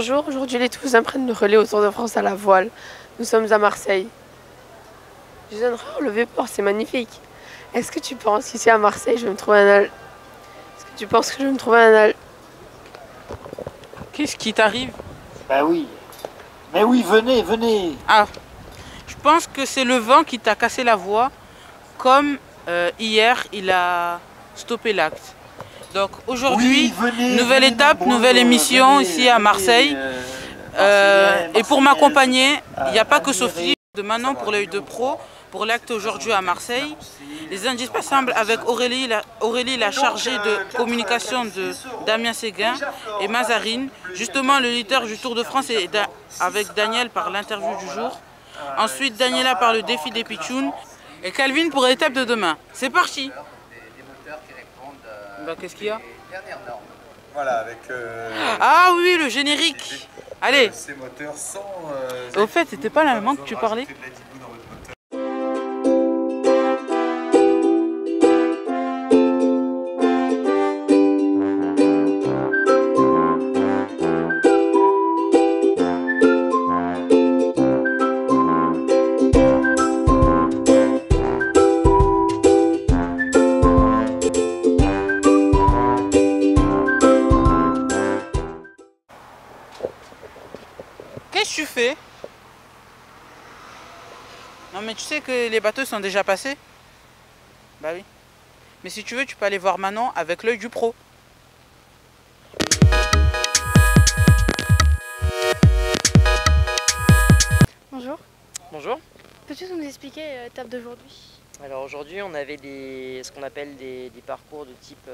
Bonjour, aujourd'hui les Toulousains prennent le relais au Tour de France à la voile. Nous sommes à Marseille. Je donnerai un relevé port, c'est magnifique. Est-ce que tu penses qu'ici à Marseille je vais me trouver un nal? Est-ce que tu penses que je vais me trouver un nal? Qu'est-ce qui t'arrive? Bah oui. Mais oui, venez, venez. Ah, je pense que c'est le vent qui t'a cassé la voix, comme hier il a stoppé l'acte. Donc aujourd'hui, oui, nouvelle étape, nouvelle émission ici à Marseille. Et pour m'accompagner, il n'y a pas que Sophie, de Manon pour l'œil de pro, pour l'acte aujourd'hui à Marseille. Les indispensables avec Aurélie, la chargée de communication de Damien Séguin, et Mazarine, justement le leader du Tour de France, et avec Daniel par l'interview du jour. Ensuite Daniela par le défi des pitchouns et Calvin pour l'étape de demain. C'est parti. Bah, qu'est-ce qu'il y a? Voilà, avec ah oui, le générique. Allez. ces moteurs sans... Au fait, c'était pas la langue que tu parlais? Qu'est-ce que tu fais? Non mais tu sais que les bateaux sont déjà passés? Bah oui. Mais si tu veux, tu peux aller voir Manon avec l'œil du pro. Bonjour. Bonjour. Peux-tu nous expliquer l'étape d'aujourd'hui? Alors aujourd'hui on avait ce qu'on appelle des parcours de type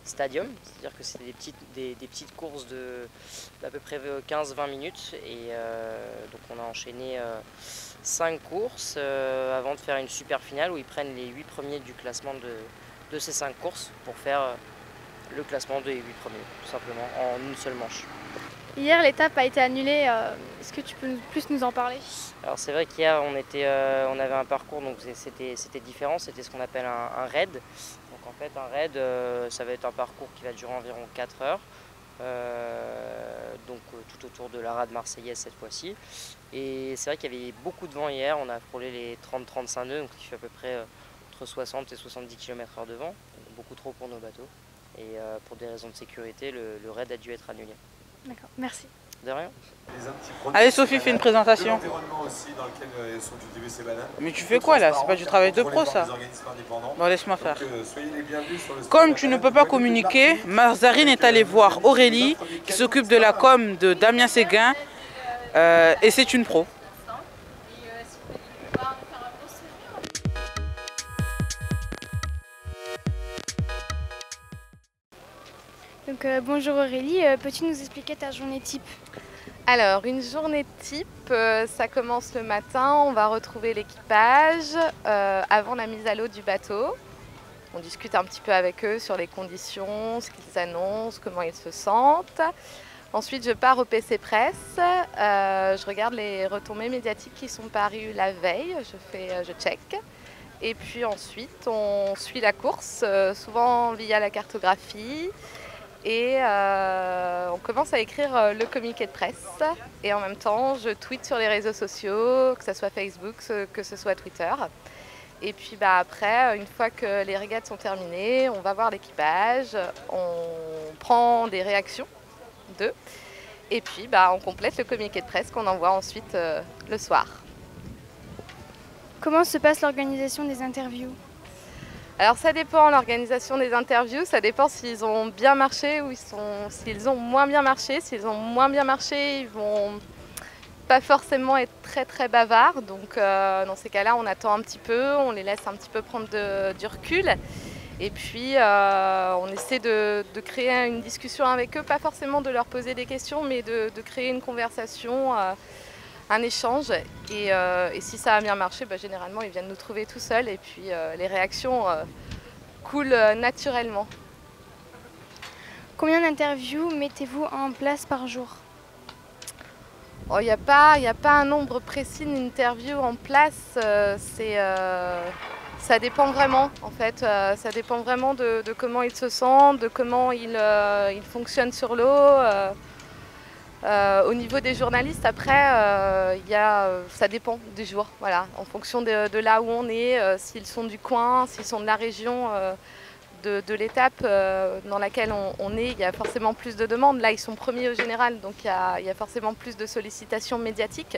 stadium, c'est-à-dire que c'était des petites courses d'à peu près 15-20 minutes et donc on a enchaîné 5 courses avant de faire une super finale où ils prennent les 8 premiers du classement de ces 5 courses pour faire le classement des 8 premiers tout simplement en une seule manche. Hier l'étape a été annulée, est-ce que tu peux plus nous en parler? Alors c'est vrai qu'hier on avait un parcours, donc c'était différent, c'était ce qu'on appelle un raid. Donc en fait un raid ça va être un parcours qui va durer environ 4 heures, donc tout autour de la rade marseillaise cette fois-ci. Et c'est vrai qu'il y avait beaucoup de vent hier, on a frôlé les 30-35 nœuds, donc qui fait à peu près entre 60 et 70 km/h de vent, beaucoup trop pour nos bateaux. Et pour des raisons de sécurité, le raid a dû être annulé. D'accord, merci. De rien. Allez Sophie, fais une présentation. Aussi dans lequel sont cultivées ces bananes. Mais tu fais quoi là? C'est pas du travail de pro ça? Bon, laisse-moi faire. Comme tu ne peux pas communiquer, Mazarine est allée voir Aurélie qui s'occupe de la com de Damien Séguin et c'est une pro. Donc bonjour Aurélie, peux-tu nous expliquer ta journée type? Alors, une journée type, ça commence le matin, on va retrouver l'équipage avant la mise à l'eau du bateau. On discute un petit peu avec eux sur les conditions, ce qu'ils annoncent, comment ils se sentent. Ensuite, je pars au PC Presse, je regarde les retombées médiatiques qui sont parues la veille, je check. Et puis ensuite, on suit la course, souvent via la cartographie. Et on commence à écrire le communiqué de presse et en même temps je tweete sur les réseaux sociaux, que ce soit Facebook, que ce soit Twitter. Et puis après, une fois que les régates sont terminées, on va voir l'équipage, on prend des réactions d'eux et puis on complète le communiqué de presse qu'on envoie ensuite le soir. Comment se passe l'organisation des interviews? Alors ça dépend, l'organisation des interviews, ça dépend s'ils ont bien marché ou s'ils ont moins bien marché. S'ils ont moins bien marché, ils vont pas forcément être très bavards. Donc dans ces cas-là, on attend un petit peu, on les laisse un petit peu prendre du recul. Et puis on essaie de créer une discussion avec eux, pas forcément de leur poser des questions, mais de créer une conversation, un échange. Et si ça a bien marché, généralement ils viennent nous trouver tout seuls et puis les réactions coulent naturellement. Combien d'interviews mettez-vous en place par jour? Il n'y a pas un nombre précis d'interviews en place, ça dépend vraiment en fait, ça dépend vraiment de comment ils se sentent, de comment ils fonctionnent sur l'eau. Au niveau des journalistes, après, ça dépend des jours, voilà, en fonction de là où on est, s'ils sont du coin, s'ils sont de la région, de l'étape dans laquelle on est, il y a forcément plus de demandes. Là, ils sont premiers au général, donc il y a forcément plus de sollicitations médiatiques.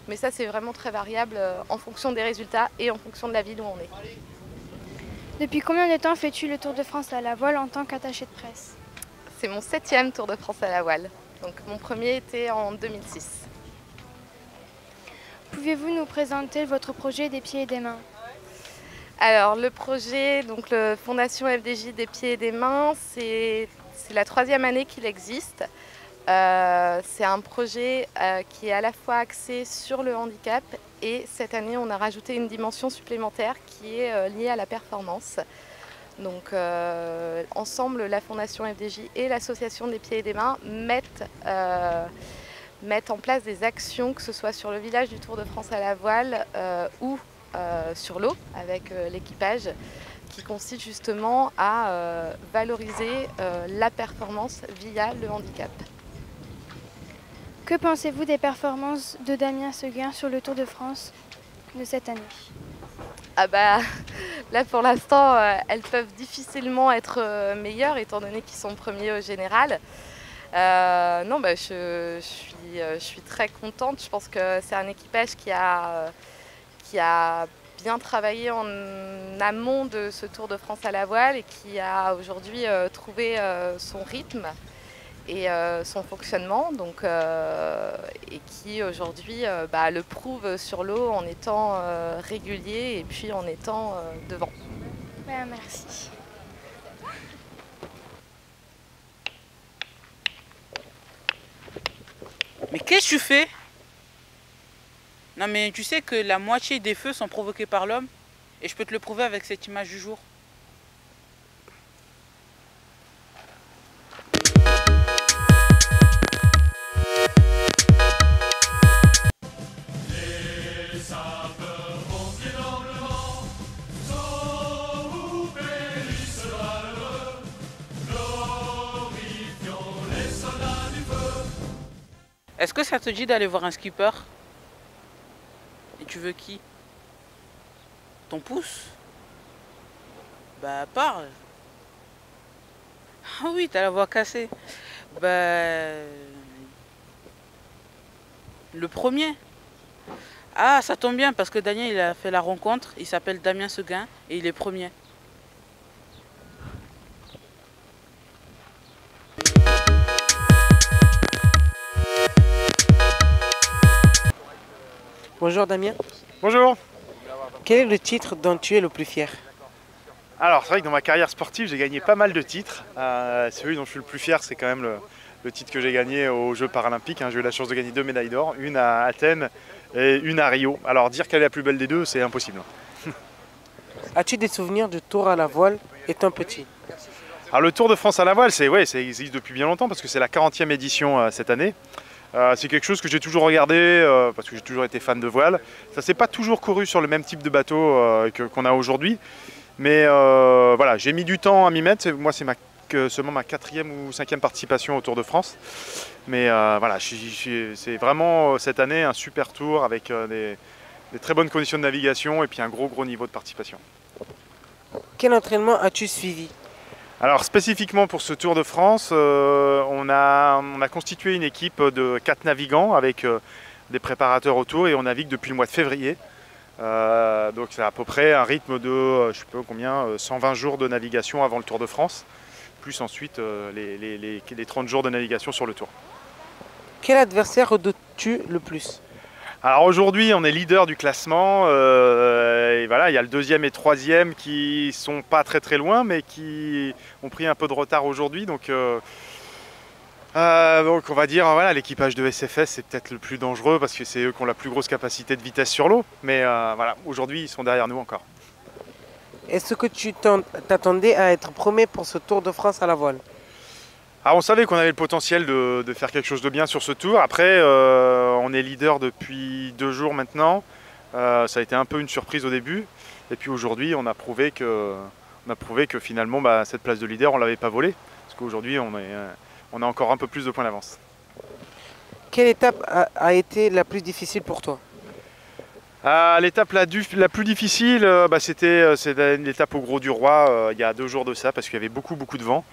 Mais ça, c'est vraiment très variable en fonction des résultats et en fonction de la ville où on est. Depuis combien de temps fais-tu le Tour de France à la voile en tant qu'attaché de presse? C'est mon 7e Tour de France à la voile. Donc mon premier était en 2006. Pouvez-vous nous présenter votre projet des pieds et des mains? Alors le projet, donc le Fondation FDJ des pieds et des mains, c'est la 3e année qu'il existe. C'est un projet qui est à la fois axé sur le handicap et cette année on a rajouté une dimension supplémentaire qui est liée à la performance. Donc ensemble, la Fondation FDJ et l'Association des pieds et des mains mettent en place des actions, que ce soit sur le village du Tour de France à la voile ou sur l'eau avec l'équipage, qui consiste justement à valoriser la performance via le handicap. Que pensez-vous des performances de Damien Seguin sur le Tour de France de cette année? Ah bah là pour l'instant elles peuvent difficilement être meilleures étant donné qu'ils sont premiers au général. Non, bah, je suis très contente. Je pense que c'est un équipage qui a bien travaillé en amont de ce Tour de France à la voile et qui a aujourd'hui trouvé son rythme et son fonctionnement, donc, et qui aujourd'hui le prouve sur l'eau en étant régulier et puis en étant devant. Merci. Mais qu'est-ce que tu fais? Non mais tu sais que la moitié des feux sont provoqués par l'homme et je peux te le prouver avec cette image du jour. Est-ce que ça te dit d'aller voir un skipper? Et tu veux qui? Ton pouce? Bah parle. Ah oui, t'as la voix cassée. Bah... Le premier. Ah, ça tombe bien parce que Daniel il a fait la rencontre. Il s'appelle Damien Seguin et il est premier. Bonjour Damien. Bonjour. Quel est le titre dont tu es le plus fier? Alors c'est vrai que dans ma carrière sportive j'ai gagné pas mal de titres. Celui dont je suis le plus fier c'est quand même le titre que j'ai gagné aux Jeux paralympiques. J'ai eu la chance de gagner 2 médailles d'or, une à Athènes et une à Rio. Alors dire quelle est la plus belle des deux c'est impossible. As-tu des souvenirs du Tour à la voile étant petit? Alors le Tour de France à la voile, ça existe depuis bien longtemps parce que c'est la 40e édition cette année. C'est quelque chose que j'ai toujours regardé parce que j'ai toujours été fan de voile. Ça s'est pas toujours couru sur le même type de bateau qu'on a aujourd'hui. Mais voilà, j'ai mis du temps à m'y mettre. Moi c'est seulement ma 4e ou 5e participation au Tour de France. Mais voilà, c'est vraiment cette année un super tour avec des très bonnes conditions de navigation et puis un gros niveau de participation. Quel entraînement as-tu suivi? Alors spécifiquement pour ce Tour de France, on a constitué une équipe de 4 navigants avec des préparateurs autour et on navigue depuis le mois de février. Donc c'est à peu près un rythme de, je sais pas combien, 120 jours de navigation avant le Tour de France, plus ensuite les 30 jours de navigation sur le Tour. Quel adversaire redoutes-tu le plus? Alors aujourd'hui on est leader du classement et voilà, il y a le 2e et 3e qui sont pas très loin mais qui ont pris un peu de retard aujourd'hui, donc on va dire voilà, l'équipage de SFS c'est peut-être le plus dangereux parce que c'est eux qui ont la plus grosse capacité de vitesse sur l'eau, mais voilà, aujourd'hui ils sont derrière nous encore. Est-ce que tu t'attendais à être premier pour ce Tour de France à la voile? Alors on savait qu'on avait le potentiel de faire quelque chose de bien sur ce tour. Après, on est leader depuis 2 jours maintenant. Ça a été un peu une surprise au début. Et puis aujourd'hui, on a prouvé que finalement, cette place de leader, on ne l'avait pas volée. Parce qu'aujourd'hui, on a encore un peu plus de points d'avance. Quelle étape a été la plus difficile pour toi? L'étape la plus difficile, c'était l'étape au Gros du Roi, il y a 2 jours de ça, parce qu'il y avait beaucoup de vent.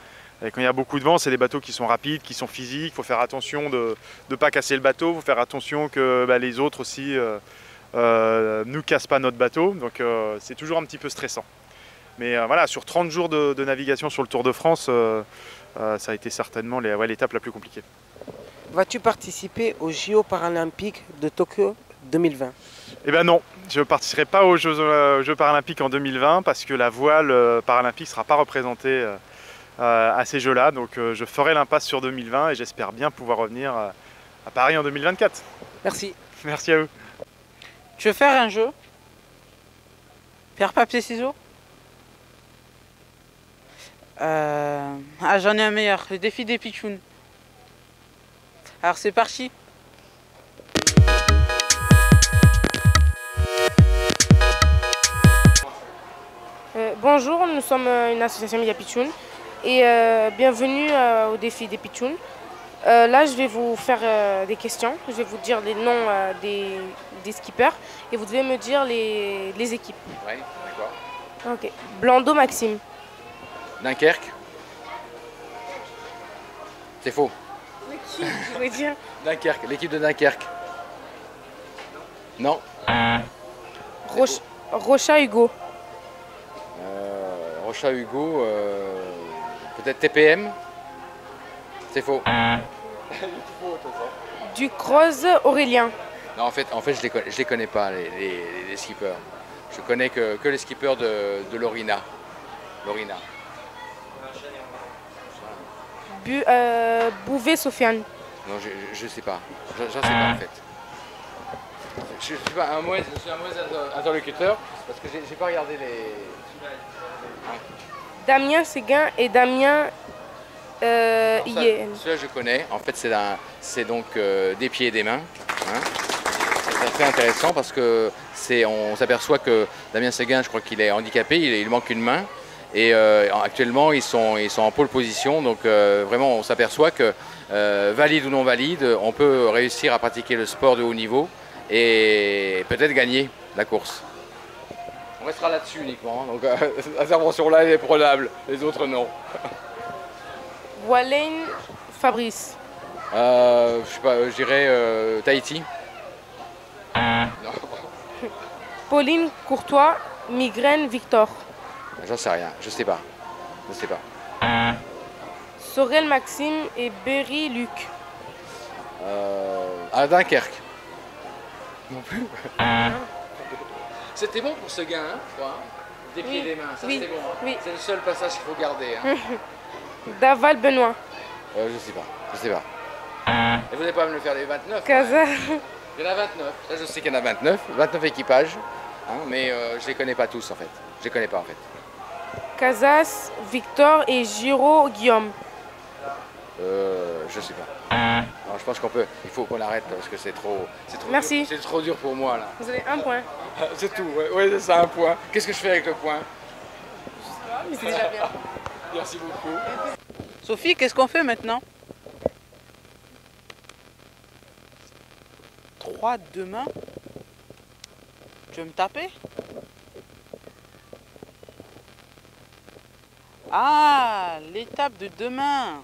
Et quand il y a beaucoup de vent, c'est des bateaux qui sont rapides, qui sont physiques, il faut faire attention de ne pas casser le bateau, il faut faire attention que les autres aussi ne cassent pas notre bateau, donc c'est toujours un petit peu stressant. Mais voilà, sur 30 jours de navigation sur le Tour de France, ça a été certainement l'étape la plus compliquée. Vas-tu participer aux JO paralympiques de Tokyo 2020? Eh bien non, je ne participerai pas aux Jeux paralympiques en 2020 parce que la voile paralympique ne sera pas représentée à ces Jeux-là. Donc je ferai l'impasse sur 2020 et j'espère bien pouvoir revenir à Paris en 2024. Merci. Merci à vous. Tu veux faire un jeu? Pierre, papier, ciseaux? J'en ai un meilleur, le défi des pitchouns. Alors c'est parti. Bonjour, nous sommes une association Mia Pitchoun et bienvenue au défi des pitchouns. Là, je vais vous faire des questions. Je vais vous dire les noms des skippers et vous devez me dire les équipes. Oui, d'accord. Ok. Blando Maxime. Dunkerque. C'est faux. Qui je veux dire Dunkerque, l'équipe de Dunkerque. Non. Rocha Hugo. Rocha Hugo, peut-être TPM. C'est faux. Ducrozes Aurélien. Non, en fait je les connais pas, les skippers. Je connais que les skippers de Lorina. Bouvet Sofiane. Non, je sais pas. J'en sais pas en fait. Je suis un mauvais interlocuteur parce que j'ai pas regardé les... Damien Séguin et Damien Celui-là je connais. En fait c'est donc des pieds et des mains. Hein. C'est très intéressant parce que on s'aperçoit que Damien Séguin, je crois qu'il est handicapé, il manque une main. Et actuellement ils sont en pole position, donc vraiment on s'aperçoit que valide ou non valide, on peut réussir à pratiquer le sport de haut niveau et peut-être gagner la course. On restera là-dessus uniquement, donc l'intervention là elle est prenable, les autres non. Walaine Fabrice. Je sais pas, je dirais Tahiti. Non. Pauline Courtois, Migraine Victor. J'en sais rien, je sais pas. Sorel Maxime et Berry Luc. À Dunkerque. Non plus. C'était bon pour ce gain, hein, je crois. Des pieds et des mains, ça c'était bon. Hein. Oui. C'est le seul passage qu'il faut garder. Hein. Daval Benoît. Je sais pas. Et vous n'allez pas me le faire les 29? Casa. Il y en a 29. Là je sais qu'il y en a 29 équipages. Hein, mais je les connais pas tous en fait. Je les connais pas en fait. Casas, Victor et Giraud Guillaume. Je sais pas. Non, je pense il faut qu'on arrête parce que c'est trop Merci. C'est trop dur pour moi là. Vous avez un point. C'est tout, ouais, c'est ça, un point. Qu'est-ce que je fais avec le point? Je sais pas, mais c'est déjà bien. Merci beaucoup. Sophie, qu'est-ce qu'on fait maintenant? 3 demain. Tu veux me taper? Ah, l'étape de demain.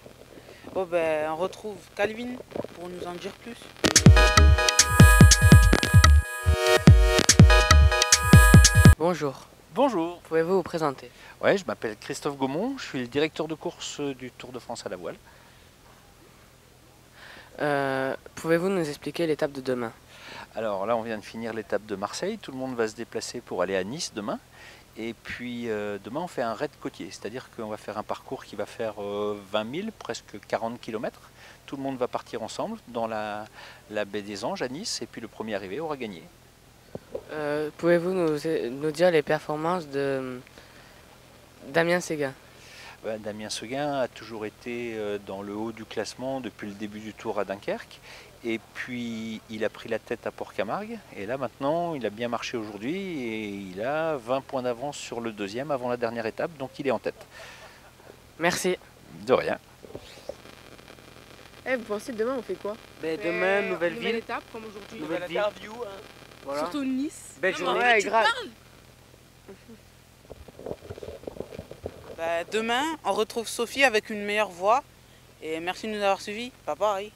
Bon ben, on retrouve Calvin pour nous en dire plus. Bonjour. Bonjour. Pouvez-vous vous présenter? Ouais, je m'appelle Christophe Gaumont, je suis le directeur de course du Tour de France à la voile. Pouvez-vous nous expliquer l'étape de demain? Alors là, on vient de finir l'étape de Marseille, tout le monde va se déplacer pour aller à Nice demain. Et puis demain, on fait un raid côtier, c'est-à-dire qu'on va faire un parcours qui va faire 20 000, presque 40 km. Tout le monde va partir ensemble dans la baie des Anges à Nice, et puis le premier arrivé aura gagné. Pouvez-vous nous dire les performances de Damien Séguin? Damien Séguin a toujours été dans le haut du classement depuis le début du Tour à Dunkerque. Et puis il a pris la tête à Port-Camargue. Et là maintenant, il a bien marché aujourd'hui et il a 20 points d'avance sur le deuxième avant la dernière étape. Donc il est en tête. Merci. De rien. Eh, vous pensez demain on fait quoi? Demain, nouvelle ville. étape comme aujourd'hui. Nouvelle ville. Interview, hein. Voilà. Surtout Nice. Belle journée. Ouais, grave. Demain, on retrouve Sophie avec une meilleure voix. Et merci de nous avoir suivis. Pas pareil.